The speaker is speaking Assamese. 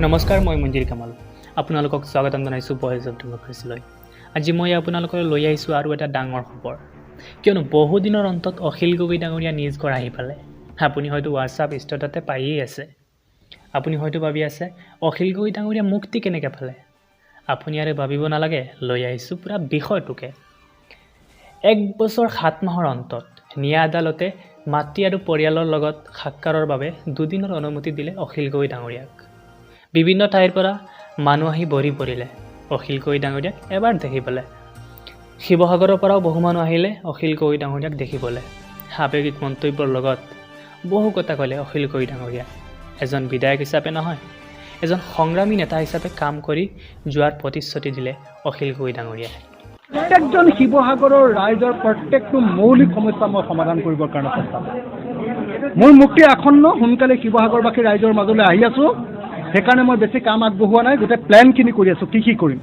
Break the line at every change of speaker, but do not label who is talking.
নমস্কাৰ, মই মঞ্জিৰ কামাল। আপোনালোকক স্বাগতম জনাইছোঁ ভয়েছ অফ ডেমক্ৰেচিলৈ। আজি মই আপোনালোকলৈ লৈ আহিছোঁ আৰু এটা ডাঙৰ খবৰ, কিয়নো বহুদিনৰ অন্তত অখিল গগৈ ডাঙৰীয়া নিজ ঘৰ আহি পালে। আপুনি হয়তো হোৱাটছআপ ষ্টেটাছতে পায়েই আছে। আপুনি হয়তো ভাবি আছে, অখিল গগৈ ডাঙৰীয়া মুক্তি কেনেকৈ পালে? আপুনি আৰু ভাবিব নালাগে, লৈ আহিছোঁ পূৰা বিষয়টোকে। 1 বছৰ 7 মাহৰ অন্তত ন্যায় আদালতে মাতৃ আৰু পৰিয়ালৰ লগত সাক্ষাতৰ বাবে 2 দিনৰ অনুমতি দিলে অখিল গগৈ ডাঙৰীয়াক। বিভিন্ন ঠাইৰ পৰা মানুহ আহি ভৰি পৰিলে অখিল গগৈ ডাঙৰীয়াক এবাৰ দেখিবলৈ। শিৱসাগৰৰ পৰাও বহু মানুহ আহিলে অখিল গগৈ ডাঙৰীয়াক দেখিবলৈ। আৱেগিক মন্তব্যৰ লগত বহু কথা ক'লে অখিল গগৈ ডাঙৰীয়া। এজন বিধায়ক হিচাপে নহয়, এজন সংগ্ৰামী নেতা হিচাপে কাম কৰি যোৱাৰ প্ৰতিশ্ৰুতি দিলে অখিল গগৈ ডাঙৰীয়াই।
প্ৰত্যেকজন শিৱসাগৰৰ ৰাইজৰ প্ৰত্যেকটো মৌলিক সমস্যা মই সমাধান কৰিবৰ কাৰণে চেষ্টা কৰিম। মোৰ মুক্তি আসন্ন, সোনকালে শিৱসাগৰবাসী ৰাইজৰ মাজলৈ আহি আছোঁ। সেইকাৰণে মই বেছি কাম আগবঢ়োৱা নাই, গোটেই প্লেনখিনি কৰি আছোঁ কি কৰিম।